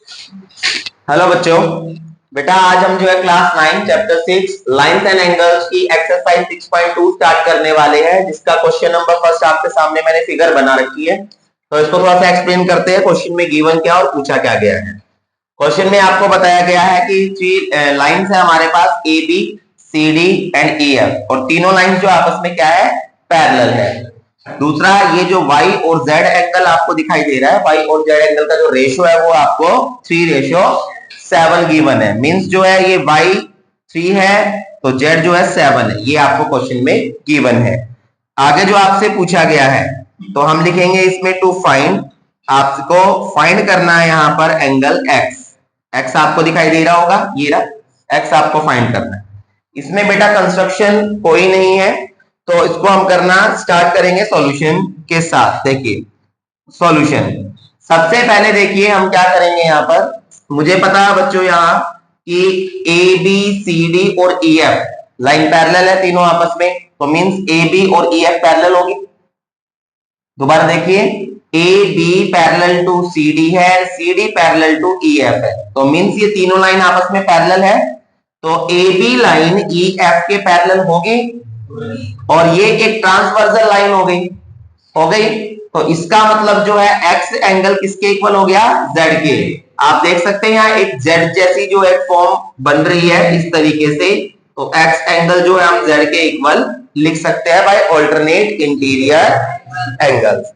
Hello बच्चों, बेटा आज हम जो है class 9 chapter 6 lines and angles की एक्सरसाइज 6.2 स्टार्ट करने वाले हैं, जिसका क्वेश्चन नंबर फर्स्ट आपके सामने मैंने फिगर बना रखी है। तो इसको थोड़ा सा एक्सप्लेन करते हैं। क्वेश्चन में गिवन क्या और पूछा क्या गया है। क्वेश्चन में आपको बताया गया है कि 3 लाइंस है हमारे पास, A B C D and E F, और तीनों लाइंस जो आपस में क्या है, पैरेलल है। दूसरा, ये जो y और z एंगल आपको दिखाई दे रहा है, y और z एंगल का जो रेशो है वो आपको 3:7 गिवन है। मींस जो है ये y 3 है तो z जो है 7 है, ये आपको क्वेश्चन में गिवन है। आगे जो आपसे पूछा गया है तो हम लिखेंगे इसमें टू फाइंड, आपको फाइंड करना है यहाँ पर एंगल x। x आपको दिखाई दे रहा होगा, ये रहा x, आपको फाइंड करना है। इसमें बेटा कंस्ट्रक्शन कोई नहीं है, तो इसको हम करना स्टार्ट करेंगे सॉल्यूशन के साथ। देखिए सॉल्यूशन, सबसे पहले देखिए हम क्या करेंगे यहाँ पर। मुझे पता है बच्चों यहाँ कि ए बी सी डी और ई एफ लाइन पैरेलल है तीनों आपस में, तो मींस ए बी और ई एफ पैरेलल होगी। दोबारा देखिए, A B parallel to C D है, C D parallel to E F है, तो मींस ये तीनों लाइन आपस में पैरेलल है, तो a b line e f के पैरेलल होगी और ये एक ट्रांसवर्सल लाइन हो गई। तो इसका मतलब जो है एक्स एंगल किसके इक्वल हो गया, जेड के। आप देख सकते हैं यहाँ एक जेड जैसी जो है फॉर्म बन रही है इस तरीके से, तो एक्स एंगल जो है हम जेड के इक्वल लिख सकते हैं बाय ऑल्टरनेट इंटीरियर एंगल्स।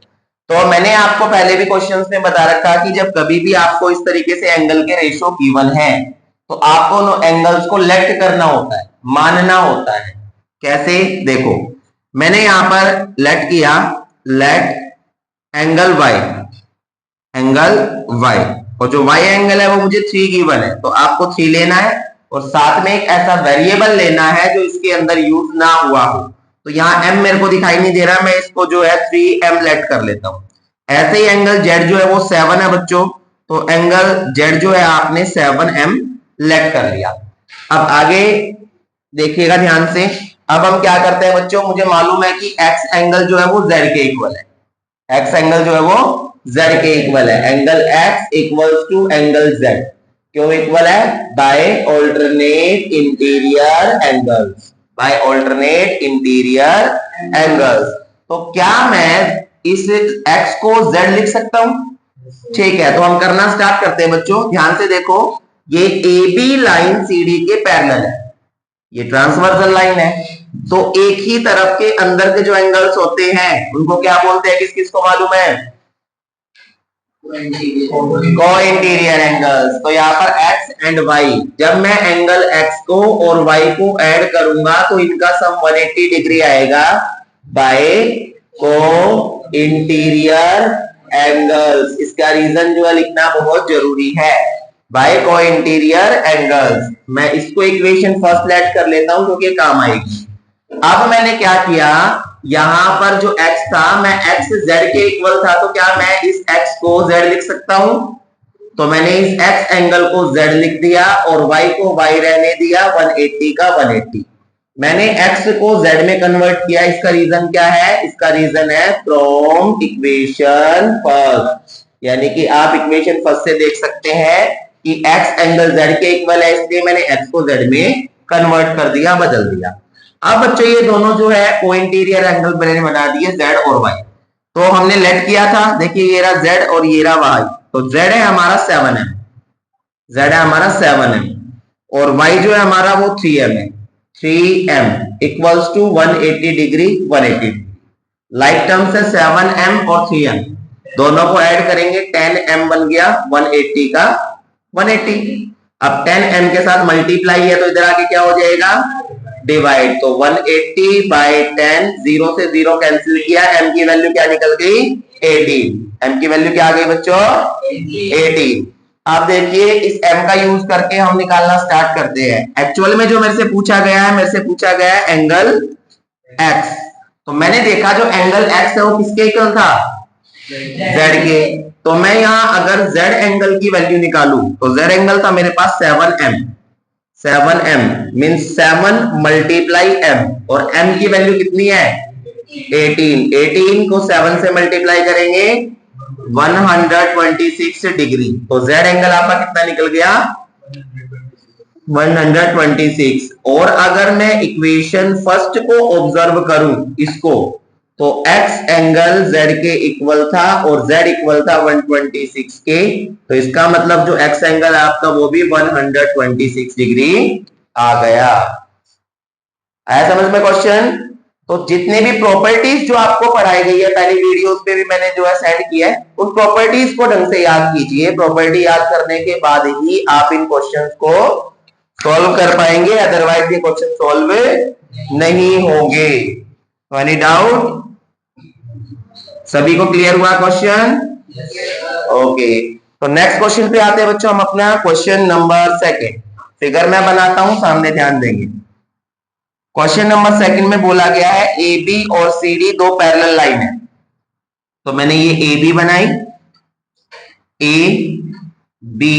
तो मैंने आपको पहले भी क्वेश्चंस में बता रखा कि जब कभी भी आपको इस तरीके से एंगल के रेशो गिवन है तो आपको एंगल्स को लेट करना होता है, मानना होता है। कैसे, देखो मैंने यहां पर लेट किया, let angle y, angle y, और जो y एंगल है वो मुझे 3 गिवन है, तो आपको 3 लेना है और साथ में एक ऐसा वेरिएबल लेना है जो इसके अंदर यूज ना हुआ हो। तो यहाँ m मेरे को दिखाई नहीं दे रहा, मैं इसको जो है 3m लेट कर लेता हूं। ऐसे ही एंगल z जो है वो 7 है बच्चों, तो एंगल z जो है आपने 7m लेट कर लिया। अब आगे देखिएगा ध्यान से, अब हम क्या करते हैं बच्चों, मुझे मालूम है कि x एंगल जो है वो z के इक्वल है, x एंगल जो है वो z के इक्वल है। Angle x equals to angle z, क्यों इक्वल है, by alternate interior angles, by alternate interior angles. तो क्या मैं इस x को z लिख सकता हूं? ठीक है, तो हम करना स्टार्ट करते हैं बच्चों। ध्यान से देखो, ये a b line c d के पैरेलल है, ये ट्रांसवर्सल लाइन है, तो एक ही तरफ के अंदर के जो एंगल्स होते हैं उनको क्या बोलते हैं, किस किस को मालूम है, को इंटीरियर एंगल्स। तो यहाँ पर x एंड y, जब मैं एंगल x को और y को ऐड करूंगा तो इनका सम 180 डिग्री आएगा बाय को इंटीरियर एंगल्स। इसका रीजन जो है लिखना बहुत जरूरी है, बाय को इंटीरियर एंगल्स। मैं इसको इक्वेशन फर्स्ट लेट कर लेता हूं क्योंकि काम आएगी। अब मैंने क्या किया, यहां पर जो x था, मैं x z के इक्वल था, तो क्या मैं इस x को z लिख सकता हूं? तो मैंने इस x एंगल को z लिख दिया और y को y रहने दिया, 180 का 180। मैंने x को z में कन्वर्ट किया। इसका रीजन क्या है, इसका रीजन है फ्रॉम इक्वेशन फर्स्ट, यानी कि आप इक्वेशन फर्स्ट से देख सकते हैं कि x एंगल z के इक्वल है, इसलिए मैंने x को z में कन्वर्ट कर दिया, बदल दिया। अब बच्चों ये दोनों जो है को इंटीरियर एंगल मैंने बना दिए z और y। तो हमने लेट किया था, देखिए ये रहा z और ये रहा y, तो z है हमारा 7m, z है हमारा 7m और y जो है हमारा वो 3m है, 3m equals to 180 degree 180। Like terms है 7m और 3m, दोनों को ऐड करेंगे 10m बन गया, 180 का 180। अब 10m के साथ मल्टीप्लाई है तो इधर आके क्या हो जाएगा, डिवाइड। तो 180 बाय 10, 0 से 0 कैंसिल किया, m की वैल्यू क्या निकल गई, 18। m की वैल्यू क्या आ गई बच्चों, 18। आप देखिए इस m का यूज करके हम निकालना स्टार्ट करते हैं। एक्चुअल में जो मेरे से पूछा गया है, मेरे से पूछा गया है एंगल x, तो मैंने देखा जो एंगल x है वो किसके इक्वल था, z के। तो मैं यहाँ अगर z एंगल की वैल्यू निकालूं तो z एंगल था मेरे पास 7m, 7m means 7 multiply m, और m की वैल्यू कितनी है, 18। 18 को 7 से मल्टीप्लाई करेंगे 126 डिग्री। तो जेड एंगल आपका कितना निकल गया? 126। और अगर मैं इक्वेशन फर्स्ट को ऑब्जर्व करूं इसको, तो x एंगल z के इक्वल था और z इक्वल था 126 के, तो इसका मतलब जो x एंगल है आपका वो भी 126 डिग्री आ गया। आया समझ में क्वेश्चन? तो जितने भी प्रॉपर्टीज जो आपको पढ़ाई गई है पहली वीडियोस पे भी मैंने जो है सेंड किया है, उन प्रॉपर्टीज को ढंग से याद कीजिए। प्रॉपर्टी याद करने के बाद ही आप इन क्वेश्चंस को सॉल्व कर पाएंगे, अदरवाइज ये क्वेश्चन सॉल्व नहीं होंगे। Any doubt? सभी को क्लियर हुआ क्वेश्चन? ओके, तो नेक्स्ट क्वेश्चन पे आते हैं बच्चों हम अपना क्वेश्चन नंबर सेकंड। फिगर मैं बनाता हूं, सामने ध्यान देंगे। क्वेश्चन नंबर सेकंड में बोला गया है ए बी और सी डी दो पैरेलल लाइन है। तो मैंने ये ए बी बनाई, ए बी,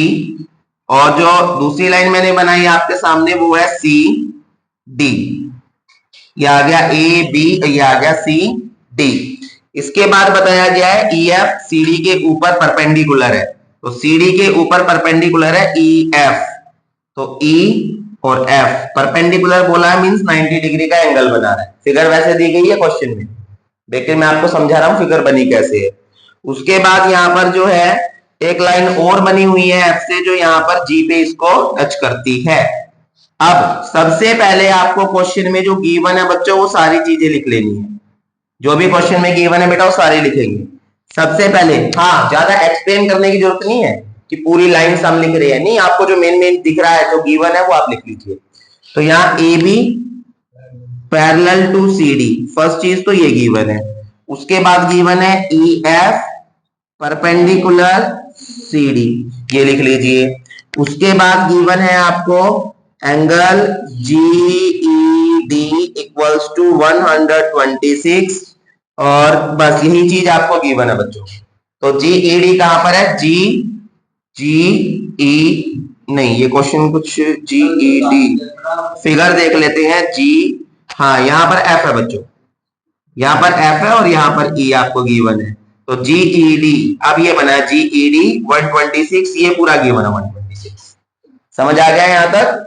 और जो दूसरी लाइन मैंने बनाई आपके सामने वो है सी डी। ये आ गया ए बी, ये आ गया सी डी। इसके बाद बताया गया है ई एफ सी डी के ऊपर परपेंडिकुलर है। तो सी डी के ऊपर परपेंडिकुलर है ई एफ। तो ई और एफ परपेंडिकुलर बोला है, मींस 90 डिग्री का एंगल बना रहा है। फिगर वैसे दी गई है क्वेश्चन में, देखिए मैं आपको समझा रहा हूं फिगर बनी कैसे है। उसके बाद यहाँ पर जो है एक लाइन और बनी हुई है एफ से, जो यहाँ पर जी पे इसको टच करती है। अब सबसे पहले आपको क्वेश्चन में जो गिवन है बच्चों वो सारी चीजें लिख लेनी है। जो भी क्वेश्चन में गिवन है बेटा वो सारे लिखेंगे सबसे पहले। हाँ, ज्यादा एक्सप्लेन करने की जरूरत नहीं है कि पूरी लाइन हम लिख रहे हैं, नहीं, आपको जो मेन मेन दिख रहा है जो गिवन है वो आप लिख लीजिए। तो यहाँ a B parallel to C d, first चीज तो ये गिवन है। उसके बाद गिवन है e f perpendicular c d, ये लिख लीजिए। उसके बाद गिवन है आपको angle g e d equals to 126, और बस यही चीज आपको गिवन है बच्चों। तो जी ई डी कहां पर है? जी ई नहीं, ये क्वेश्चन कुछ जी ई डी, फिगर देख लेते हैं। जी, हाँ यहाँ पर एफ है बच्चों, यहाँ पर एफ है और यहाँ पर ई आपको गिवन है। तो जी ई डी, अब ये बना जी ई डी 126, ये पूरा गिवन है 126। समझ आ गया यहाँ तक?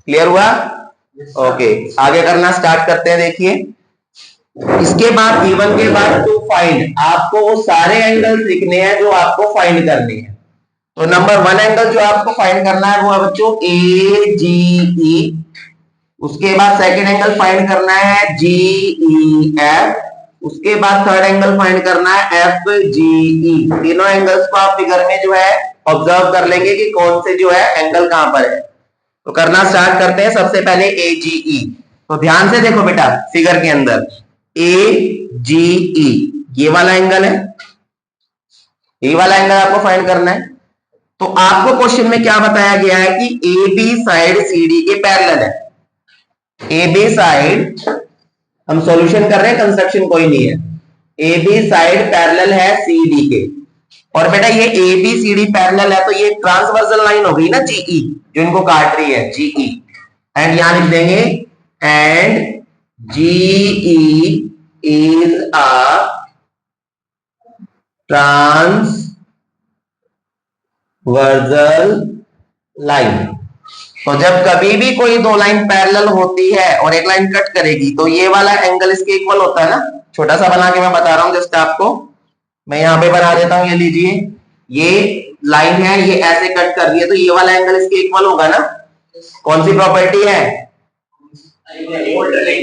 क्लियर हुआ? ओके, आगे करना स्टार्ट करते हैं। देखिए इसके बाद गिवन के बाद टू फाइंड, आपको वो सारे एंगल्स लिखने हैं जो आपको फाइंड करने हैं। तो नंबर 1 एंगल जो आपको फाइंड करना है वो है बच्चों ए जी ई। उसके बाद सेकंड एंगल फाइंड करना है जी ई एफ। उसके बाद थर्ड एंगल फाइंड करना है एफ जी ई। तीनों एंगल्स को आप फिगर में जो है ऑब्जर्व कर लेंगे कि कौन से जो है एंगल कहां पर है। तो करना स्टार्ट करते हैं। सबसे पहले ए जी ई, तो ध्यान से देखो बेटा फिगर के अंदर ए जी ई, ये वाला एंगल है, ये वाला एंगल आपको फाइंड करना है। तो आपको क्वेश्चन में क्या बताया गया है कि a b side c d के पैरेलल है। ए बी साइड, हम सॉल्यूशन कर रहे हैं, कंस्ट्रक्शन कोई नहीं है। ए बी साइड पैरेलल है सी डी के, और बेटा ये a B C D parallel है तो ये ट्रांसवर्सल लाइन हो गई ना जीई, जो इनको काट रही है जीई। एंड यहां लिख देंगे and GE is a transversal line. तो जब कभी भी कोई दो लाइन पैरेलल होती है और एक लाइन कट करेगी तो ये वाला एंगल इसके इक्वल होता है ना। छोटा सा बना के मैं बता रहा हूं जस्ट आपको, मैं यहां पे बना देता हूं, ये लीजिए, ये लाइन है, ये ऐसे कट कर रही है तो ये वाला एंगल इसके इक्वल होगा ना। कौन सी प्रॉपर्टी है?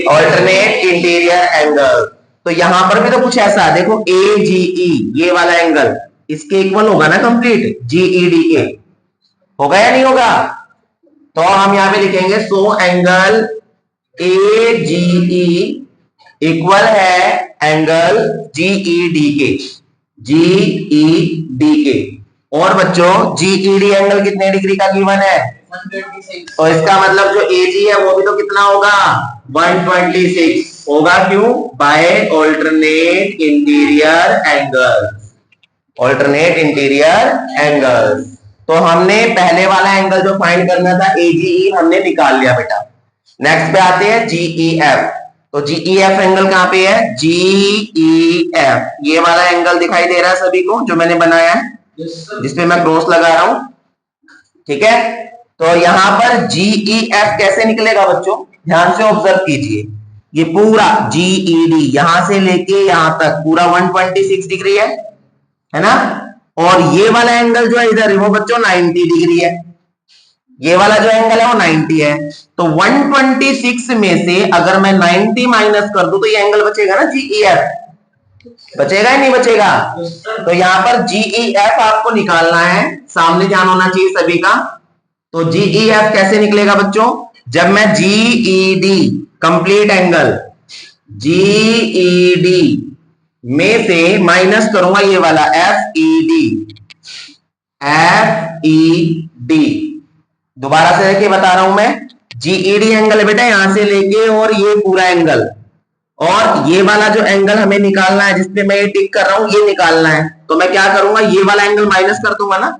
Alternate interior angle. तो यहां पर भी तो कुछ ऐसा है, देखो ए जी ई, ये वाला एंगल इसके इक्वल होगा ना कंप्लीट जीई डी के, होगा या नहीं होगा? तो हम यहां पे लिखेंगे so angle a g e equal है एंगल जीई डी के, जीई डी के। और बच्चों जीई डी एंगल कितने डिग्री का गिवन है? 126। और इसका मतलब जो एजी है वो भी तो कितना होगा? 126 होगा। क्यों? By alternate interior angle, alternate interior angle. तो हमने पहले वाला एंगल जो फाइंड करना था एजीई हमने निकाल लिया बेटा। नेक्स्ट पे आते हैं जीई एफ। तो जीईएफ एंगल कहां पे है? जीईएफ, ये वाला एंगल दिखाई दे रहा है सभी को जो मैंने बनाया है, जिसपे मैं क्रॉस लगा रहा हूं, ठीक है। तो यहां पर जीईएफ कैसे निकलेगा बच्चों, ध्यान से ऑब्जर्व कीजिए। ये पूरा जीईडी यहां से लेके यहां तक पूरा 126 डिग्री है ना। और ये वाला एंगल जो है इधर वो बच्चों 90 डिग्री है, ये वाला जो एंगल है वो 90 है। तो 126 में से अगर मैं 90 माइनस कर दूं तो ये एंगल बचेगा ना जीईएफ, बचेगा या नहीं बचेगा? तो यहां पर जीईएफ आपको निकालना है, सामने ध्यान होना चाहिए सभी का। तो जीईएफ कैसे निकलेगा बच्चों? जब मैं जीईडी कंप्लीट एंगल जीईडी में से माइनस करूंगा ये वाला एफईडी, एफईडी दोबारा से देखिए बता रहा हूं मैं, जीईडी एंगल है बेटा यहां से लेके और ये पूरा एंगल, और ये वाला जो एंगल हमें निकालना है जिसपे मैं ये टिक कर रहा हूं ये निकालना है। तो मैं क्या करूंगा, ये वाला एंगल माइनस कर दूंगा ना,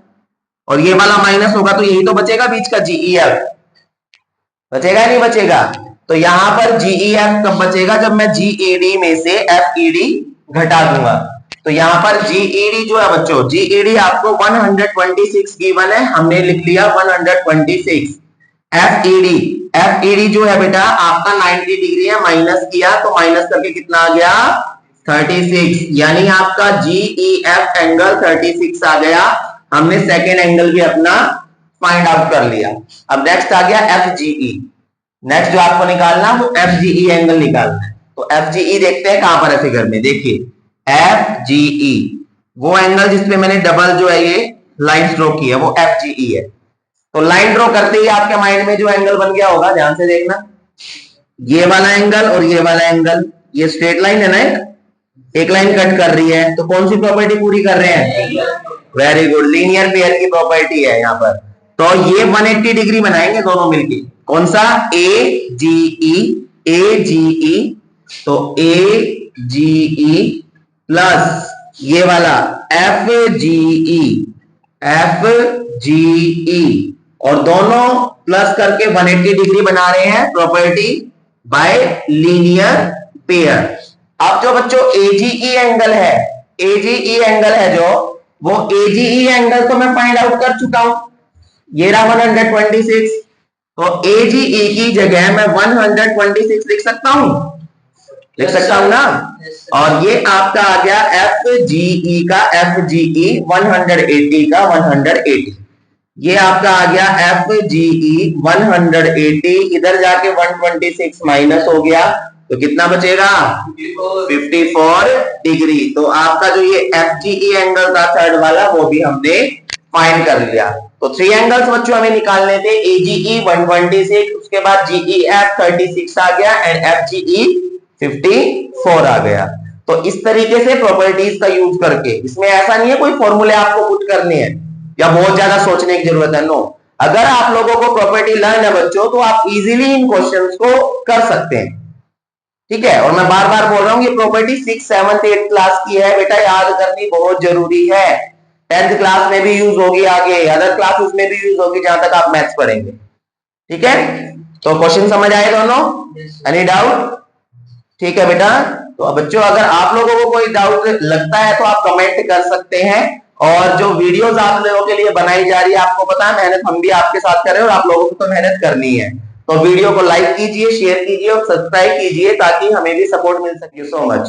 और ये वाला माइनस होगा तो यही तो बचेगा बीच का जीईएफ, बचेगा नहीं बचेगा? तो यहां पर जीईएफ कब बचेगा, जब मैं जीईडी में से एफईडी घटा दूंगा। तो यहां पर जीईडी जो है बच्चों, जीईडी आपको 126 गिवन है, हमने लिख लिया 126। एफईडी, एफईडी जो है बेटा आपका 90 डिग्री है, माइनस किया तो माइनस करके कितना आ गया 36, यानी आपका जीईएफ एंगल 36 आ गया। हमने सेकेंड एंगल भी अपना फाइंड आउट कर लिया। अब नेक्स्ट आ गया एफजीई, नेक्स्ट जो आपको निकालना वो एफजीई एंगल निकालना है। तो एफजीई देखते हैं कहां पर है फिगर में, देखिए एफजीई वो एंगल जिसपे मैंने डबल जो है ये लाइन ड्रॉ की है वो एफजीई है। तो लाइन ड्रॉ करते ही आपके माइंड में जो एंगल बन गया होगा, ध्यान से देखना, ये वाला एंगल और ये वाला एंगल, ये स्ट्रेट लाइन है ना, एक लाइन कट कर रही है, तो कौन सी प्रॉपर्टी पूरी कर रहे हैं? वेरी गुड, लीनियर पेयर की प्रॉपर्टी है यहाँ पर। तो ये 180 डिग्री बनाएंगे दोनों मिलके, कौन सा? एजीई, एजीई, तो एजीई प्लस ये वाला एफजीई, एफजीई, और दोनों प्लस करके 180 डिग्री बना रहे हैं, प्रॉपर्टी बाय लीनियर पेयर। अब जो बच्चों एजीई एंगल है, एजीई एंगल है जो, वो एजीई एंगल तो मैं फाइंड आउट कर चुका हूं, ये रहा 126। तो एजीई की जगह मैं 126 लिख सकता हूं, लिख सकता हूं ना। और ये आपका आ गया एफजीई का, एफजीई 180 का 180, ये आपका आ गया एफजीई 180, इधर जाके 126 माइनस हो गया तो कितना बचेगा 54 डिग्री। तो आपका जो ये एफजीई एंगल था थर्ड वाला वो भी हमने फाइंड कर लिया। तो 3 एंगल्स बच्चों हमें निकालने थे, एजीई 126, उसके बाद जीईएफ 36 आ गया एंड एफजीई 54 आ गया। तो इस तरीके से प्रॉपर्टीज का यूज करके, इसमें ऐसा नहीं है कोई फॉर्मूले आपको पुट करने हैं या बहुत ज्यादा सोचने की जरूरत है, नो। अगर आप लोगों को प्रॉपर्टी लर्न है बच्चों तो आप इजीली इन क्वेश्चंस को कर सकते हैं, ठीक है। और मैं बार बार बोल रहा हूं ये property 6th 7th 8th class की है बेटा, याद करनी बहुत जरूरी है। 10th क्लास में भी यूज होगी, आगे अदर क्लासेस में भी यूज होगी जहां तक आप मैथ्स पढ़ेंगे, ठीक है। तो क्वेश्चन समझ आए दोनों? Any doubt? ठीक है बेटा। तो बच्चों अगर आप लोगों को कोई डाउट लगता है तो आप कमेंट कर सकते हैं, और जो वीडियोस आप लोगों के लिए बनाई जा रही है आपको पता है मेहनत हम भी आपके साथ कर रहे हैं और आप लोगों को तो मेहनत करनी है। तो वीडियो को लाइक कीजिए, शेयर कीजिए और सब्सक्राइब कीजिए ताकि हमें भी सपोर्ट मिल सके। So much.